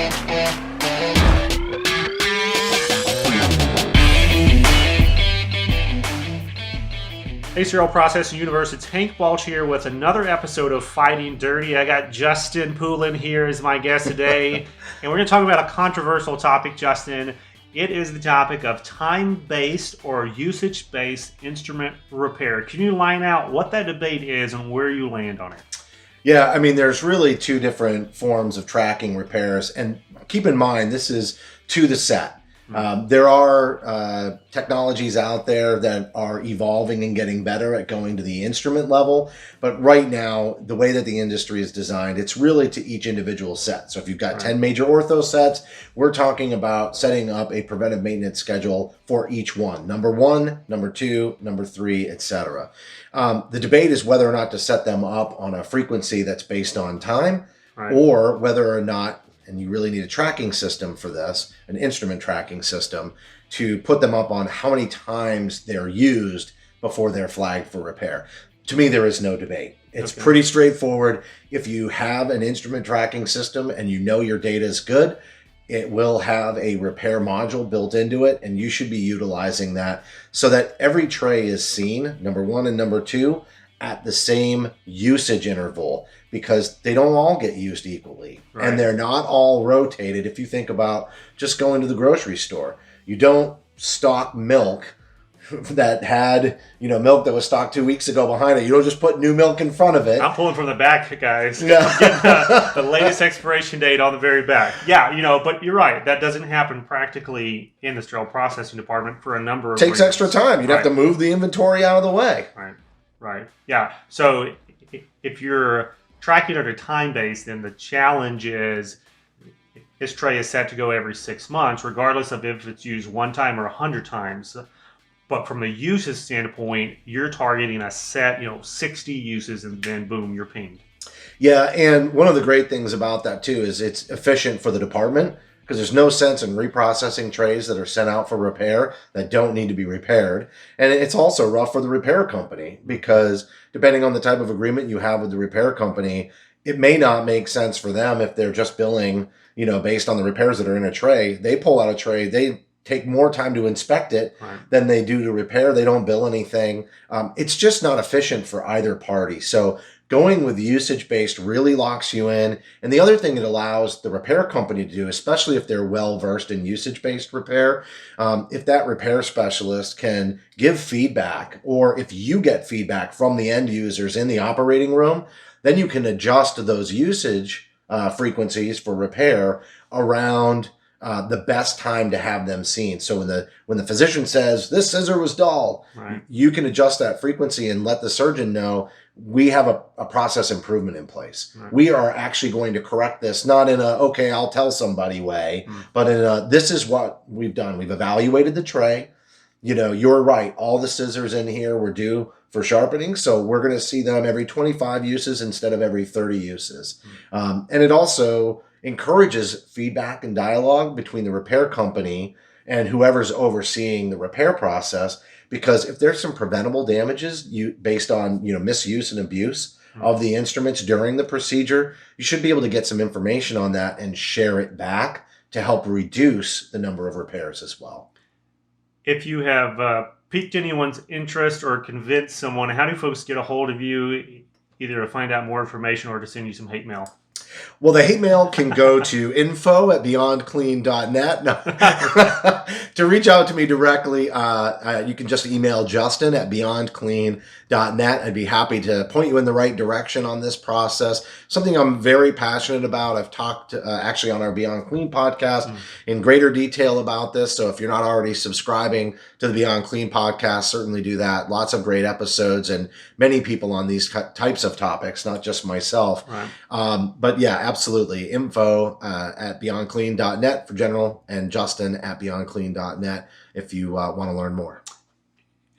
Hey, Sterile Processing Universe, it's Hank Balch here with another episode of Fighting Dirty. I got Justin Poulin here as my guest today, and we're going to talk about a controversial topic, Justin. It is the topic of time-based or usage-based instrument repair. Can you line out what that debate is and where you land on it? Yeah, I mean, there's really two different forms of tracking repairs, and keep in mind, this is to the set. There are technologies out there that are evolving and getting better at going to the instrument level. But right now, the way that the industry is designed, it's really to each individual set. So if you've got 10 major ortho sets, we're talking about setting up a preventive maintenance schedule for each one. Number 1, number 2, number 3, etc. The debate is whether or not to set them up on a frequency that's based on time, or whether or not, and you really need a tracking system for this, an instrument tracking system, to put them up on how many times they're used before they're flagged for repair. To me, there is no debate. It's pretty straightforward. If you have an instrument tracking system and you know your data is good, it will have a repair module built into it, and you should be utilizing that so that every tray is seen, number 1 and number 2, at the same usage interval, because they don't all get used equally, and they're not all rotated. If you think about just going to the grocery store, you don't stock milk that had, milk that was stocked 2 weeks ago behind it. You don't just put new milk in front of it. I'm pulling from the back, guys. Yeah. I'm getting the latest expiration date on the very back. Yeah, but you're right. That doesn't happen practically in the sterile processing department for a number of reasons. Extra time. You'd have to move the inventory out of the way. Right. Yeah. So if you're tracking at a time base, then the challenge is this tray is set to go every 6 months, regardless of if it's used one time or 100 times. But from a usage standpoint, you're targeting a set, 60 uses, and then boom, you're pinged. Yeah, and one of the great things about that too is it's efficient for the department, because there's no sense in reprocessing trays that are sent out for repair that don't need to be repaired. And it's also rough for the repair company, because depending on the type of agreement you have with the repair company, it may not make sense for them if they're just billing, based on the repairs that are in a tray. They pull out a tray, they take more time to inspect it than they do to repair. They don't bill anything. It's just not efficient for either party. So going with usage-based really locks you in. And the other thing it allows the repair company to do, especially if they're well-versed in usage-based repair, if that repair specialist can give feedback, or if you get feedback from the end users in the operating room, then you can adjust those usage frequencies for repair around the best time to have them seen. So when the physician says, this scissor was dull, you can adjust that frequency and let the surgeon know we have a process improvement in place. We are actually going to correct this, not in a, okay, I'll tell somebody way, but in a, this is what we've done. We've evaluated the tray. You're right. All the scissors in here were due for sharpening, so we're going to see them every 25 uses instead of every 30 uses. And it also encourages feedback and dialogue between the repair company and whoever's overseeing the repair process, because if there's some preventable damages based on misuse and abuse of the instruments during the procedure, you should be able to get some information on that and share it back to help reduce the number of repairs as well. If you have piqued anyone's interest or convinced someone, how do folks get a hold of you, either to find out more information or to send you some hate mail? Well, the hate mail can go to info@beyondclean.net. To reach out to me directly, you can just email Justin at beyondclean.net. I'd be happy to point you in the right direction on this process. Something I'm very passionate about. I've talked actually on our Beyond Clean podcast in greater detail about this. So if you're not already subscribing to the Beyond Clean podcast, certainly do that. Lots of great episodes and many people on these types of topics, not just myself. But yeah, absolutely. Info at beyondclean.net for general, and Justin at beyondclean.net if you want to learn more.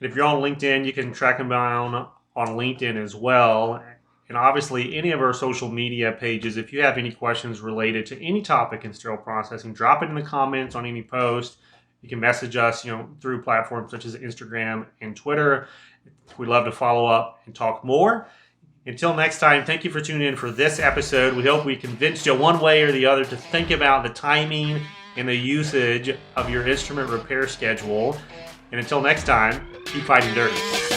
If you're on LinkedIn, you can track him down on LinkedIn as well. And obviously, any of our social media pages, if you have any questions related to any topic in sterile processing, drop it in the comments on any post. You can message us, through platforms such as Instagram and Twitter. We'd love to follow up and talk more. Until next time, thank you for tuning in for this episode. We hope we convinced you one way or the other to think about the timing and the usage of your instrument repair schedule. And until next time, keep fighting dirty.